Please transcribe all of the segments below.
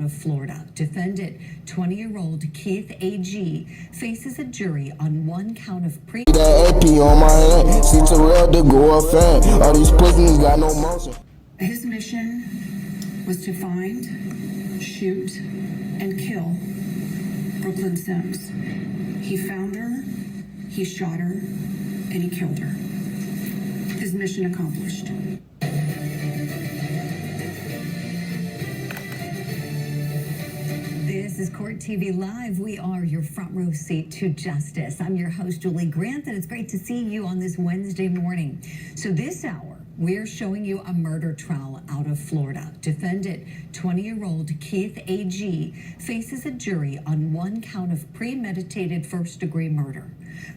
of Florida. Defendant, 20-year-old Keith A.G., faces a jury on one count of That AP on my hand, see Terrell to go up fan. All these pussies got no motion. His mission was to find, shoot, and kill Brooklyn Sims. He found her, he shot her, and he killed her. His mission accomplished. This is Court TV Live. We are your front row seat to justice. I'm your host, Julie Grant, and it's great to see you on this Wednesday morning. So this hour, we're showing you a murder trial out of Florida. Defendant, 20-year-old Keith A.G., faces a jury on one count of premeditated first-degree murder.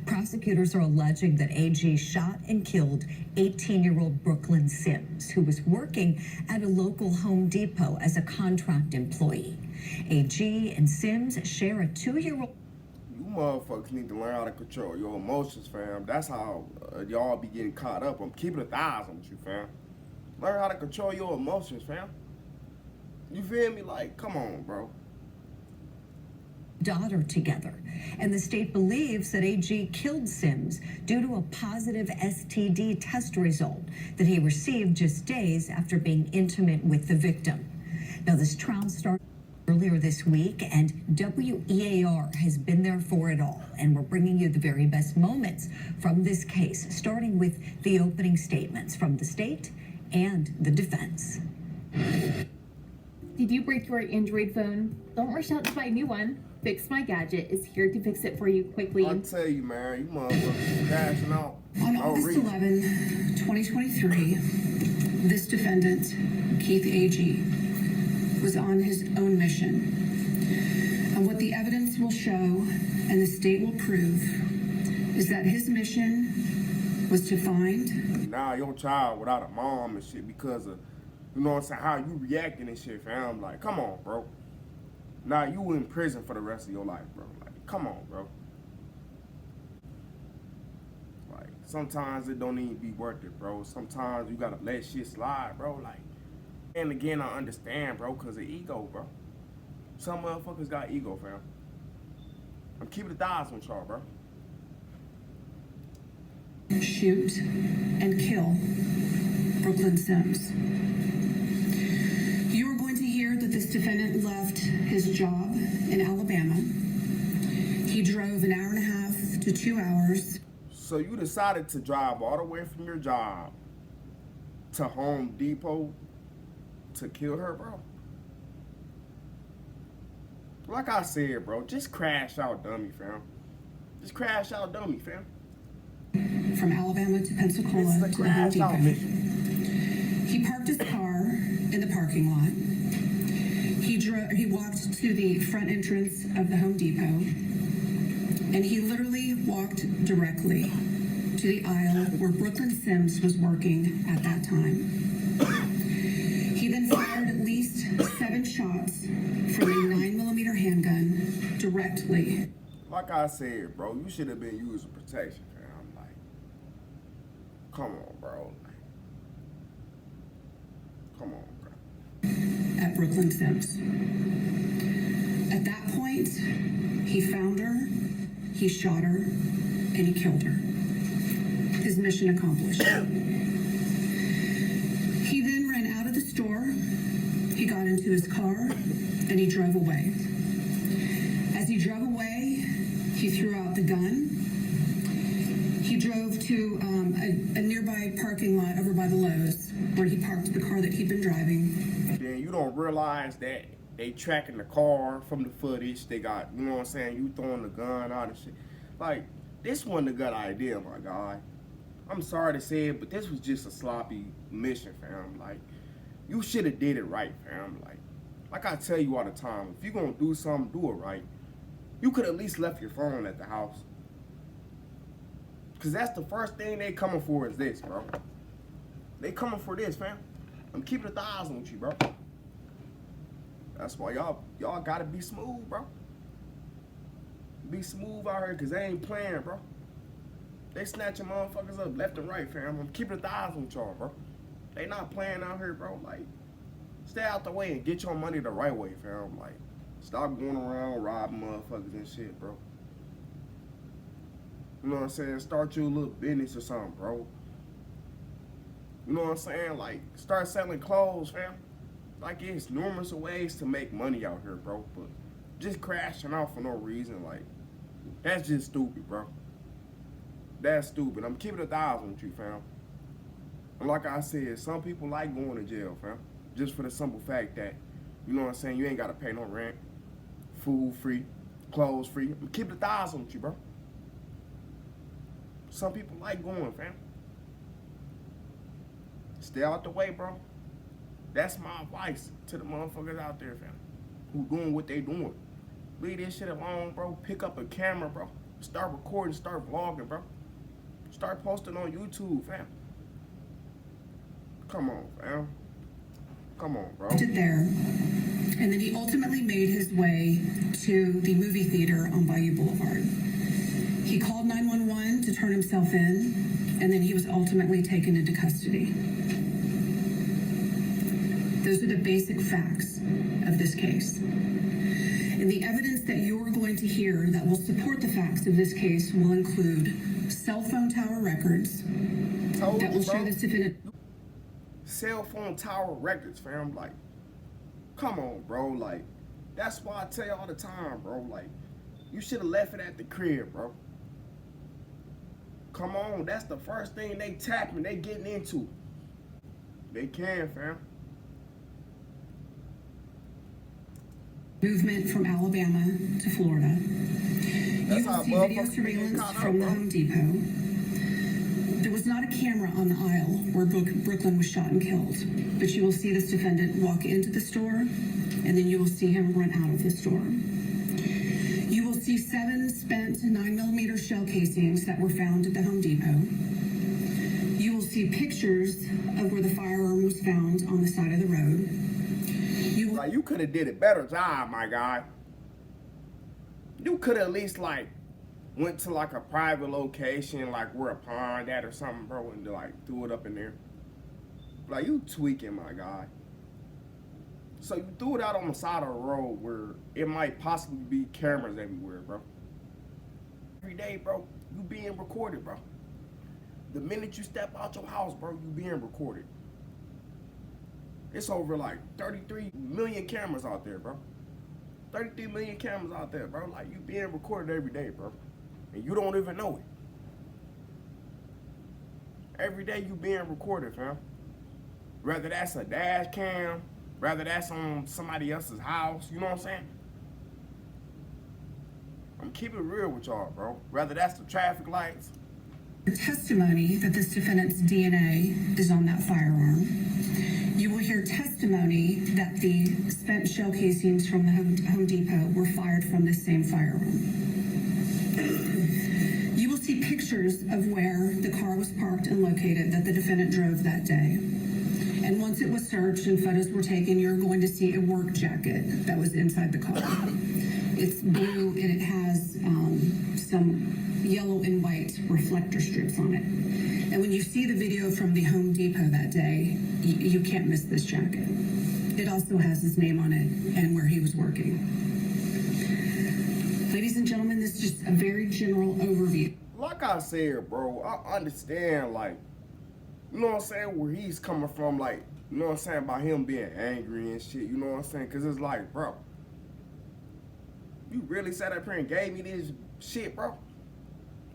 Prosecutors are alleging that A.G. shot and killed 18-year-old Brooklyn Sims, who was working at a local Home Depot as a contract employee. A.G. and Sims share a 2-year-old. You motherfuckers need to learn how to control your emotions, fam. That's how y'all be getting caught up. I'm keeping 1,000 with you, fam. Learn how to control your emotions, fam. You feel me? Like, come on, bro. Daughter together, and the state believes that AG killed Sims due to a positive STD test result that he received just days after being intimate with the victim. Now, this trial started earlier this week, and WEAR has been there for it all, and we're bringing you the very best moments from this case, starting with the opening statements from the state and the defense. Did you break your Android phone? Don't rush out to buy a new one. Fix My Gadget is here to fix it for you quickly. I'll tell you, man, you motherfuckers crashing out. On August 11, 2023, this defendant, Keith A.G., was on his own mission. And what the evidence will show and the state will prove is that his mission was to find. Now your child without a mom and shit because of, you know what I'm saying, how you reacting and shit, fam. Like, come on, bro. Now you in prison for the rest of your life, bro. Like, come on, bro. Like, sometimes it don't even be worth it, bro. Sometimes you gotta let shit slide, bro. Like, and again, I understand, bro, because of ego, bro. Some motherfuckers got ego, fam. I'm keeping 1,000 with y'all, bro. Shoot and kill Brooklyn Sims. You are going to hear that this defendant left his job in Alabama. He drove an hour and a half to 2 hours. So you decided to drive all the way from your job to Home Depot to kill her, bro? Like I said, bro, just crash out dummy, fam. Just crash out dummy, fam. From Alabama to Pensacola to the Home Depot. He parked his car in the parking lot. He walked to the front entrance of the Home Depot, and he literally walked directly to the aisle where Brooklyn Sims was working at that time. He then fired at least 7 shots from a 9mm handgun directly. Like I said, bro, you should have been using protection, fam. Like, come on, bro. Come on, bro. At Brooklyn Sims. At that point, he found her, he shot her, and he killed her. His mission accomplished. He then ran out of the store, he got into his car, and he drove away. As he drove away, he threw out the gun. He drove to a nearby parking lot over by the Lowe's, where he parked the car that he'd been driving. Then you don't realize that they tracking the car from the footage. They got, you know what I'm saying, you throwing the gun out and shit. Like, this wasn't a good idea, my guy. I'm sorry to say it, but this was just a sloppy mission, fam. Like, you should have did it right, fam. Like I tell you all the time, if you're gonna do something, do it right. You could at least left your phone at the house. Cause that's the first thing they coming for is this, bro. They coming for this, fam. I'm keeping 1,000 with you, bro. That's why y'all gotta be smooth, bro. Be smooth out here, cause they ain't playing, bro. They snatching motherfuckers up left and right, fam. I'm keeping 1,000 with y'all, bro. They not playing out here, bro. Like, Stay out the way and get your money the right way, fam. Like, stop going around robbing motherfuckers and shit, bro. You know what I'm saying? Start your little business or something, bro. You know what I'm saying? Like, start selling clothes, fam. Like, it's numerous ways to make money out here, bro. But just crashing out for no reason, like, that's just stupid, bro. That's stupid. I'm keeping 1,000 with you, fam. And like I said, some people like going to jail, fam. Just for the simple fact that, you know what I'm saying, you ain't got to pay no rent, food free, clothes free. I'm keeping 1,000 with you, bro. Some people like going, fam. Stay out the way, bro. That's my advice to the motherfuckers out there, fam, who doing what they doing. Leave this shit alone, bro. Pick up a camera, bro. Start recording, start vlogging, bro. Start posting on YouTube, fam. Come on, fam. Come on, bro. There, and then he ultimately made his way to the movie theater on Bayou Boulevard. He called 911 to turn himself in, and then he was ultimately taken into custody. Those are the basic facts of this case. And the evidence that you're going to hear that will support the facts of this case will include cell phone tower records that will show this defendant. Cell phone tower records, fam. Like, come on, bro. Like, that's why I tell you all the time, bro. Like, you should have left it at the crib, bro. Come on, that's the first thing they tapping, they getting into. They can, fam. Movement from Alabama to Florida. That's You will how see video motherfuckers surveillance get caught up, from the bro. Home Depot. There was not a camera on the aisle where Brooklyn was shot and killed, but you will see this defendant walk into the store, and then you will see him run out of the store. You will see 7 spent 9mm shell casings that were found at the Home Depot. You will see pictures of where the firearm was found on the side of the road. Like, you could have did a better job, my guy. You could have at least, like, went to, like, a private location, like where a pond at or something, bro, and, like, threw it up in there. Like, you tweaking, my guy. So you threw it out on the side of the road where it might possibly be cameras everywhere, bro. Every day, bro, you being recorded, bro. The minute you step out your house, bro, you being recorded. It's over like 33 million cameras out there, bro. 33 million cameras out there, bro. Like, you being recorded every day, bro. And you don't even know it. Every day you being recorded, fam. Whether that's a dash cam, whether that's on somebody else's house, you know what I'm saying? I'm keeping it real with y'all, bro. Whether that's the traffic lights. Testimony that this defendant's DNA is on that firearm. You will hear testimony that the spent shell casings from the Home Depot were fired from this same firearm. You will see pictures of where the car was parked and located that the defendant drove that day. And once it was searched and photos were taken, you're going to see a work jacket that was inside the car. It's blue and it has some yellow and white reflector strips on it. And when you see the video from the Home Depot that day, you can't miss this jacket. It also has his name on it and where he was working. Ladies and gentlemen, this is just a very general overview. Like I said, bro, I understand, like, you know what I'm saying, where he's coming from, like, you know what I'm saying, about him being angry and shit, you know what I'm saying? Because it's like, bro, you really sat up here and gave me this shit, bro?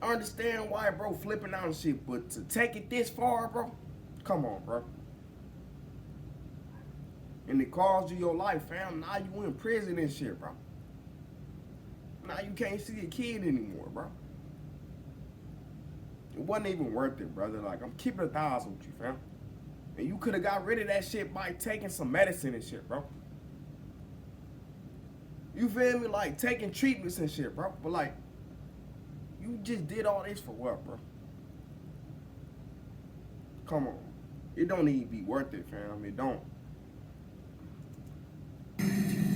I understand why, bro, flipping out and shit, but to take it this far, bro, come on, bro. And it cost you your life, fam. Now you in prison and shit, bro. Now you can't see a kid anymore, bro. It wasn't even worth it, brother. Like, I'm keeping 1,000 with you, fam. And you could have got rid of that shit by taking some medicine and shit, bro. You feel me? Like, taking treatments and shit, bro. But, like, you just did all this for what, bro? Come on. It don't even be worth it, fam. It don't.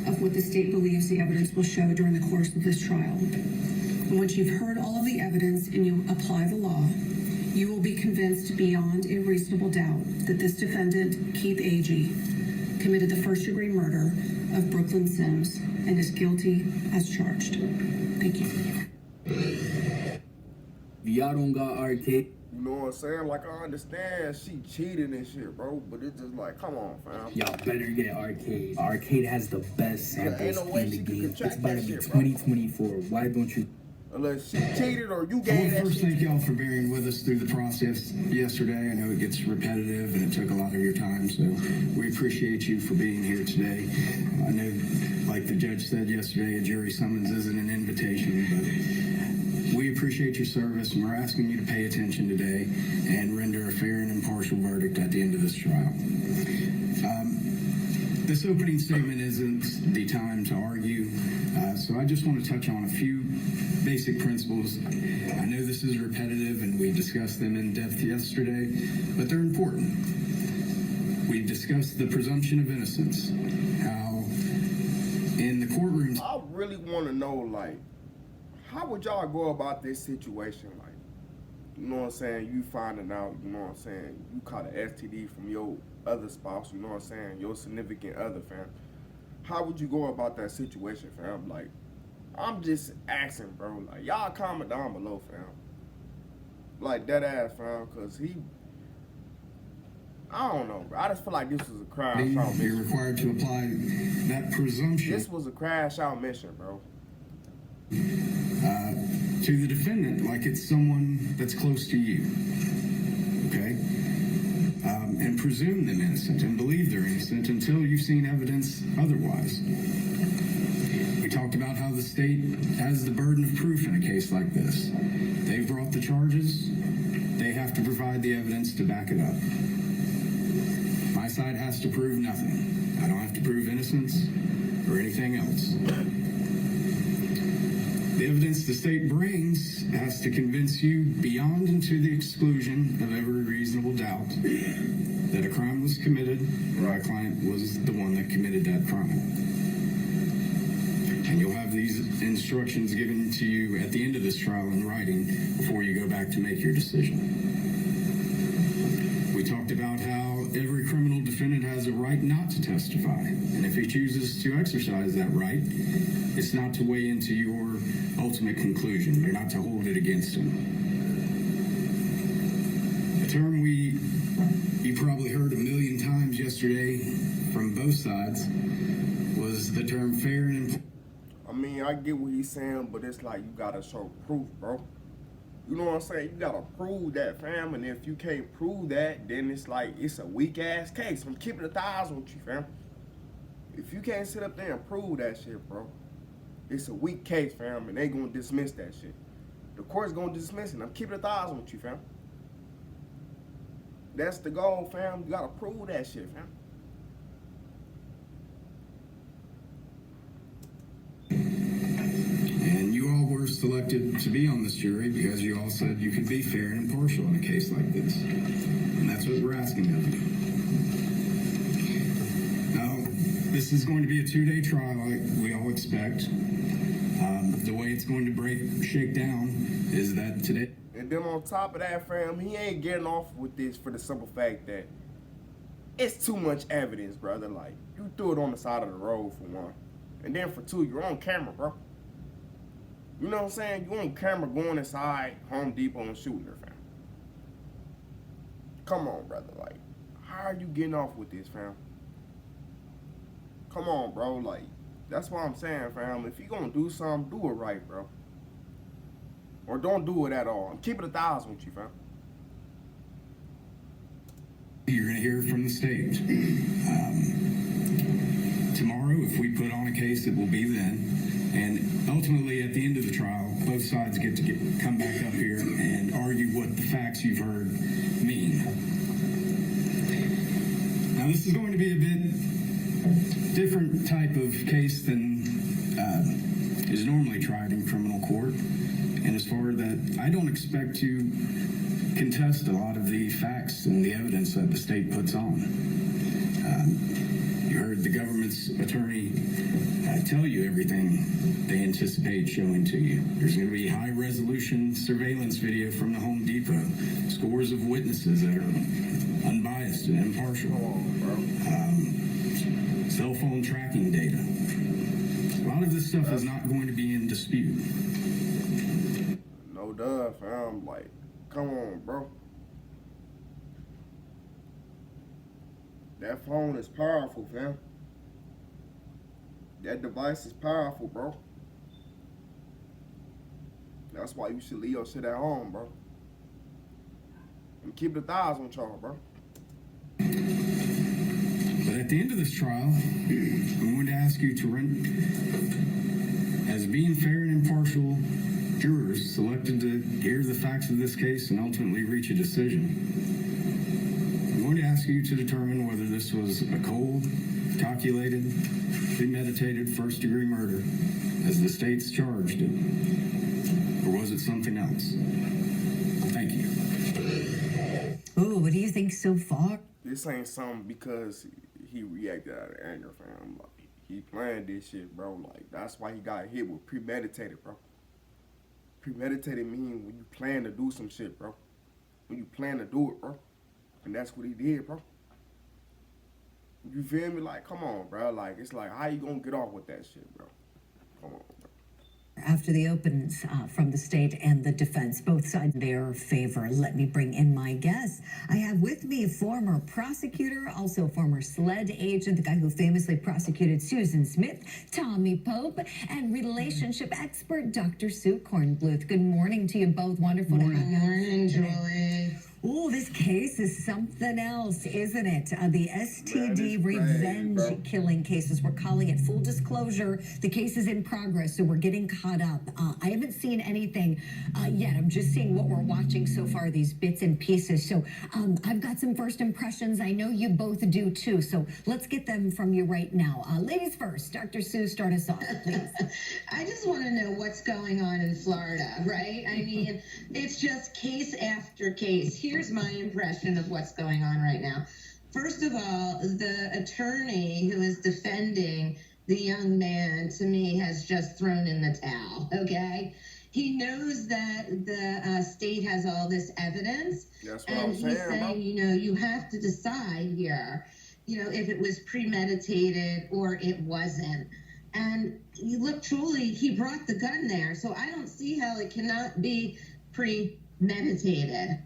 Of what the state believes the evidence will show during the course of this trial. And once you've heard all of the evidence and you apply the law, you will be convinced beyond a reasonable doubt that this defendant, Keith Agee, committed the first-degree murder of Brooklyn Sims and is guilty as charged. Thank you. Y'all don't got arcade. You know what I'm saying? Like, I understand she cheated and shit, bro, but it's just like, come on, fam. Y'all better get arcade. Arcade has the best samples no way in the she can game. contract It's about to that be shit, bro. 2024. Why don't you? Unless she cheated or you I gave want that to first shit. thank y'all for bearing with us through the process yesterday. I know it gets repetitive and it took a lot of your time, so we appreciate you for being here today. I know, like the judge said yesterday, a jury summons isn't an invitation, but we appreciate your service and we're asking you to pay attention today and render a fair and impartial verdict at the end of this trial. This opening statement isn't the time to argue, so I just want to touch on a few basic principles. I know this is repetitive and we discussed them in depth yesterday, but they're important. We discussed the presumption of innocence, how in the courtrooms. I really want to know, like, how would y'all go about this situation? Like, you know what I'm saying? You finding out, you know what I'm saying? You caught an STD from your other spouse, you know what I'm saying? Your significant other, fam. How would you go about that situation, fam? Like, I'm just asking, bro. Like, y'all comment down below, fam. Like, dead ass, fam, because I don't know, bro. I just feel like this was a crash out You're mission. required to apply that presumption. This was a crash out mission, bro. To the defendant like it's someone that's close to you, okay? And presume them innocent and believe they're innocent until you've seen evidence otherwise. We talked about how the state has the burden of proof in a case like this. They've brought the charges. They have to provide the evidence to back it up. My side has to prove nothing. I don't have to prove innocence or anything else. The evidence the state brings has to convince you beyond and to the exclusion of every reasonable doubt that a crime was committed or my client was the one that committed that crime. And you'll have these instructions given to you at the end of this trial in writing before you go back to make your decision. We talked about how every criminal defendant has a right not to testify. And if he chooses to exercise that right, it's not to weigh into your ultimate conclusion. You're not to hold it against him. A term you probably heard a million times yesterday from both sides was the term fair and I mean, I get what he's saying, but it's like you gotta show proof, bro. You know what I'm saying? You gotta prove that, fam. And if you can't prove that, then it's like it's a weak ass case. I'm keeping 1,000 with you, fam. If you can't sit up there and prove that shit, bro, it's a weak case, fam, and they gonna dismiss that shit. The court's gonna dismiss it. I'm keeping 1,000 with you, fam. That's the goal, fam. You gotta prove that shit, fam. And you all were selected to be on this jury because you all said you could be fair and impartial in a case like this. And that's what we're asking of you. Now, this is going to be a 2-day trial like we all expect. The way it's going to shake down is that today. And then on top of that, fam, he ain't getting off with this for the simple fact that it's too much evidence, brother. Like, you threw it on the side of the road, for one. And then for two, you're on camera, bro. You know what I'm saying? You're on camera going inside Home Depot and shooting her, fam. Come on, brother. Like, how are you getting off with this, fam? Come on, bro. Like, that's what I'm saying, fam. If you gonna do something, do it right, bro. Or don't do it at all. I'm keeping 1,000 with you, fam. You're going to hear from the state. Tomorrow, if we put on a case, it will be then. And ultimately, at the end of the trial, both sides get to come back up here and argue what the facts you've heard mean. Now, this is going to be a bit different type of case than is normally tried in criminal court. And as far as that, I don't expect to contest a lot of the facts and the evidence that the state puts on. You heard the government's attorney tell you everything they anticipate showing to you. There's going to be high-resolution surveillance video from the Home Depot, scores of witnesses that are unbiased and impartial. cell phone tracking data. A lot of this stuff is not going to be in dispute. No duh, fam. Like, come on, bro. That phone is powerful, fam. That device is powerful, bro. That's why you should leave your shit at home, bro. And keep the thighs on y'all, bro. But at the end of this trial, I'm going to ask you to as being fair and impartial jurors selected to hear the facts of this case and ultimately reach a decision. I'm going to ask you to determine whether this was a cold, calculated, premeditated first-degree murder, as the state's charged it, or was it something else? Thank you. Oh, what do you think so far? This ain't something because he reacted out of anger, fam. Like, he planned this shit, bro. Like, that's why he got hit with premeditated, bro. Premeditated mean when you plan to do some shit, bro. When you plan to do it, bro. And that's what he did, bro. You feel me? Like, come on, bro. Like, it's like, how you gonna get off with that shit, bro? Come on, bro. After the opens from the state and the defense, both sides in their favor. Let me bring in my guests. I have with me a former prosecutor, also former SLED agent, the guy who famously prosecuted Susan Smith, Tommy Pope, and relationship expert, Dr. Sue Kornbluth. Good morning to you both. Wonderful to have you. Good morning, Julie. Oh, this case is something else, isn't it? The STD revenge killing cases. We're calling it full disclosure. The case is in progress, so we're getting caught up. I haven't seen anything yet. I'm just seeing what we're watching so far, these bits and pieces. So I've got some first impressions. I know you both do too. So let's get them from you right now. Ladies first. Dr. Sue, start us off, please. I just want to know what's going on in Florida, right? I mean, it's just case after case. Here's my impression of what's going on right now. First of all, the attorney who is defending the young man, to me, has just thrown in the towel, okay? He knows that the state has all this evidence. That's what I'm saying, he's saying, you know, you have to decide here, you know, if it was premeditated or it wasn't. And you look, truly, he brought the gun there, so I don't see how it cannot be premeditated.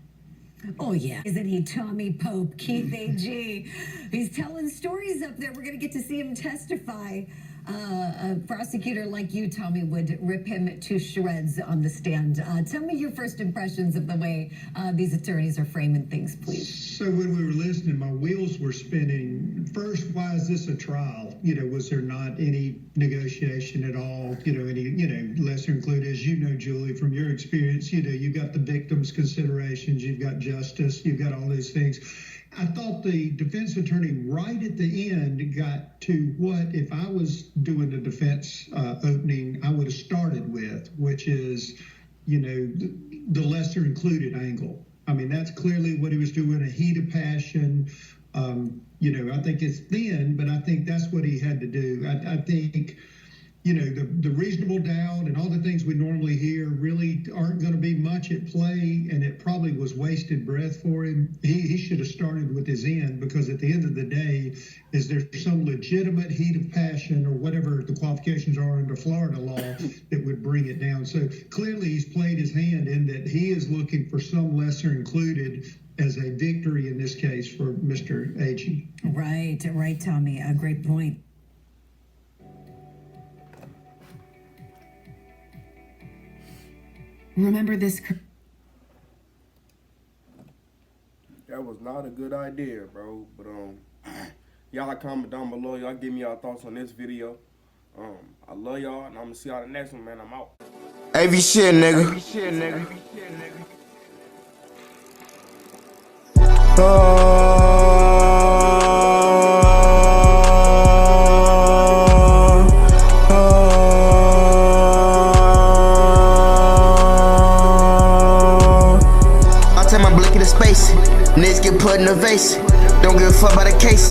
Oh, yeah. Isn't he Tommy Pope, Keith A.G.? He's telling stories up there. We're going to get to see him testify. A prosecutor like you, Tommy, would rip him to shreds on the stand. Tell me your first impressions of the way these attorneys are framing things, please. So when we were listening, my wheels were spinning. First, why is this a trial? You know, was there not any negotiation at all? You know, any, lesser included, as you know, Julie, from your experience, you got the victim's considerations, you've got justice, you've got all these things. I thought the defense attorney right at the end got to what, if I was doing the defense opening, I would have started with, which is, the lesser included angle. I mean, that's clearly what he was doing, a heat of passion. I think it's thin, but I think that's what he had to do. I think, the reasonable doubt and all the things we normally hear really aren't going to be much at play, and it probably was wasted breath for him. He should have started with his end, because at the end of the day, is there some legitimate heat of passion or whatever the qualifications are under Florida law that would bring it down? So clearly he's played his hand in that he is looking for some lesser included as a victory in this case for Mr. Agee. Right, Tommy. A great point. Remember this. That was not a good idea, bro. But y'all comment down below. Y'all give me y'all thoughts on this video. I love y'all, and I'm gonna see y'all the next one, man. I'm out. AV shit, nigga. Space. Niggas get put in a vase. Don't give a fuck about the case.